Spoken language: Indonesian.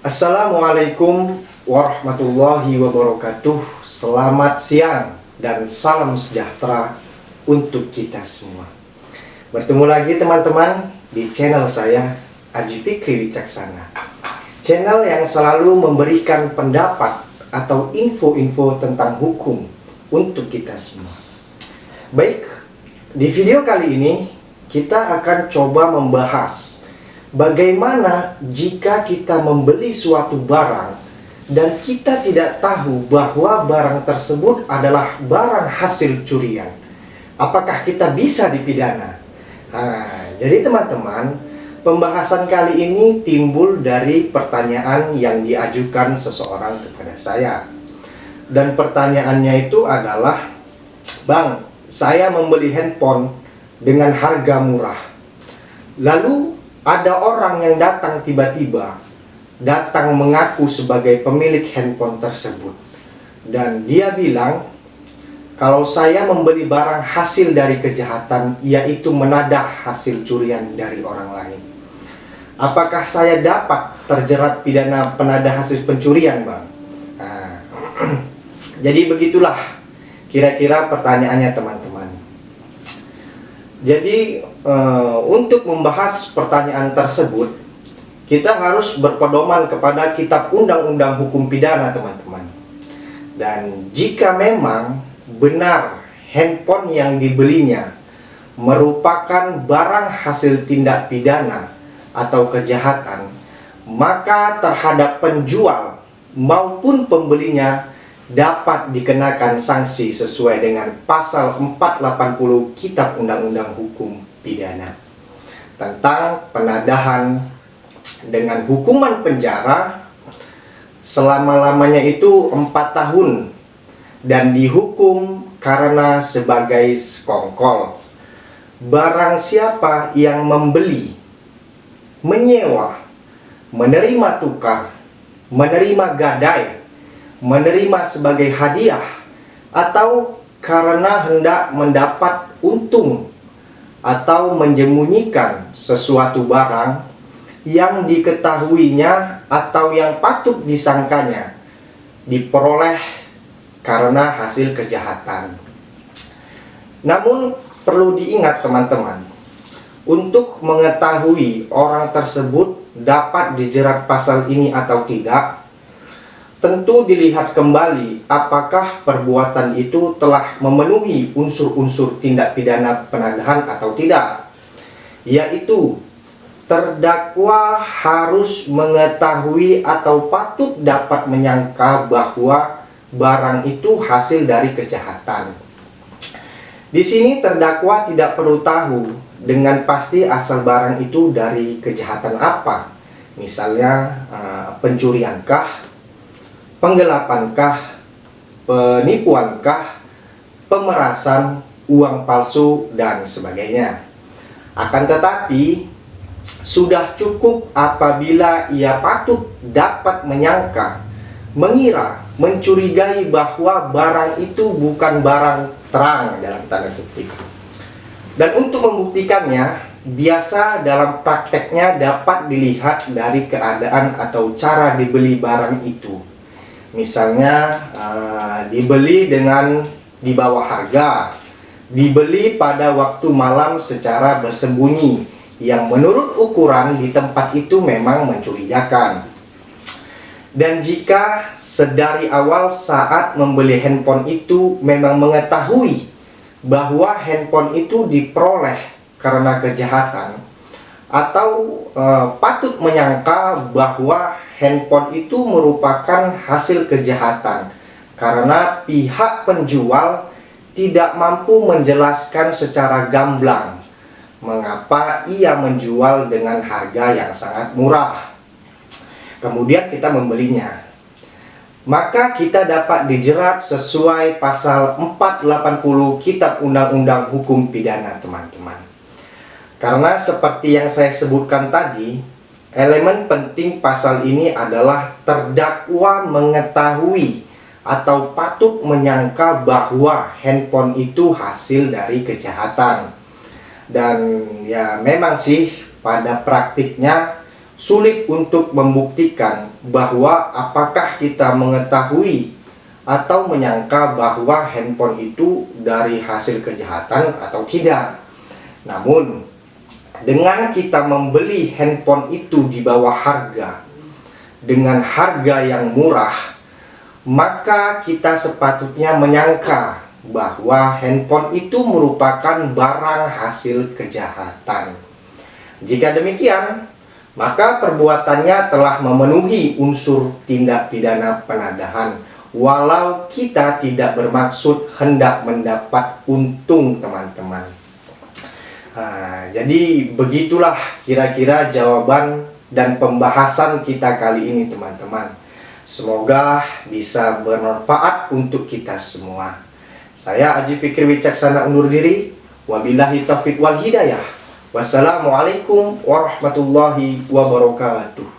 Assalamualaikum warahmatullahi wabarakatuh. Selamat siang dan salam sejahtera untuk kita semua. Bertemu lagi teman-teman di channel saya, Aji Fikri Wicaksana. Channel yang selalu memberikan pendapat atau info-info tentang hukum untuk kita semua. Baik, di video kali ini kita akan coba membahas bagaimana jika kita membeli suatu barang dan kita tidak tahu bahwa barang tersebut adalah barang hasil curian. Apakah kita bisa dipidana? Jadi teman-teman, pembahasan kali ini timbul dari pertanyaan yang diajukan seseorang kepada saya. Dan pertanyaannya itu adalah, "Bang, saya membeli handphone dengan harga murah. Lalu ada orang yang datang tiba-tiba, datang mengaku sebagai pemilik handphone tersebut. Dan dia bilang, kalau saya membeli barang hasil dari kejahatan, yaitu menadah hasil curian dari orang lain. Apakah saya dapat terjerat pidana penadah hasil pencurian, Bang?" Jadi begitulah kira-kira pertanyaannya teman-teman. Jadi untuk membahas pertanyaan tersebut, kita harus berpedoman kepada Kitab Undang-Undang Hukum Pidana teman-teman. Dan jika memang benar handphone yang dibelinya merupakan barang hasil tindak pidana atau kejahatan, maka terhadap penjual maupun pembelinya dapat dikenakan sanksi sesuai dengan pasal 480 Kitab Undang-Undang Hukum Pidana tentang penadahan dengan hukuman penjara selama-lamanya itu 4 tahun dan dihukum karena sebagai sekongkol. Barang siapa yang membeli, menyewa, menerima tukar, menerima gadai, menerima sebagai hadiah, atau karena hendak mendapat untung atau menyembunyikan sesuatu barang yang diketahuinya atau yang patut disangkanya diperoleh karena hasil kejahatan. Namun perlu diingat teman-teman, untuk mengetahui orang tersebut dapat dijerat pasal ini atau tidak, tentu dilihat kembali apakah perbuatan itu telah memenuhi unsur-unsur tindak pidana penadahan atau tidak. Yaitu, terdakwa harus mengetahui atau patut dapat menyangka bahwa barang itu hasil dari kejahatan. Di sini terdakwa tidak perlu tahu dengan pasti asal barang itu dari kejahatan apa. Misalnya pencuriankah, penggelapankah, penipuankah, pemerasan, uang palsu, dan sebagainya. Akan tetapi, sudah cukup apabila ia patut dapat menyangka, mengira, mencurigai bahwa barang itu bukan barang terang dalam tanda kutip. Dan untuk membuktikannya, biasa dalam prakteknya dapat dilihat dari keadaan atau cara dibeli barang itu. Misalnya dibeli dengan di bawah harga, dibeli pada waktu malam secara bersembunyi, yang menurut ukuran di tempat itu memang mencurigakan. Dan jika sedari awal saat membeli handphone itu memang mengetahui bahwa handphone itu diperoleh karena kejahatan, atau patut menyangka bahwa handphone itu merupakan hasil kejahatan karena pihak penjual tidak mampu menjelaskan secara gamblang mengapa ia menjual dengan harga yang sangat murah. Kemudian kita membelinya, maka kita dapat dijerat sesuai pasal 480 Kitab Undang-Undang Hukum Pidana teman-teman. Karena seperti yang saya sebutkan tadi, elemen penting pasal ini adalah terdakwa mengetahui atau patut menyangka bahwa handphone itu hasil dari kejahatan. Dan ya memang sih pada praktiknya sulit untuk membuktikan bahwa apakah kita mengetahui atau menyangka bahwa handphone itu dari hasil kejahatan atau tidak. Namun, dengan kita membeli handphone itu di bawah harga, dengan harga yang murah, maka kita sepatutnya menyangka bahwa handphone itu merupakan barang hasil kejahatan. Jika demikian, maka perbuatannya telah memenuhi unsur tindak pidana penadahan, walau kita tidak bermaksud hendak mendapat untung, teman-teman. Jadi begitulah kira-kira jawaban dan pembahasan kita kali ini, teman-teman. Semoga bisa bermanfaat untuk kita semua. Saya Aji Fikri Wicaksana undur diri. Wabillahi taufiq wal hidayah. Wassalamualaikum warahmatullahi wabarakatuh.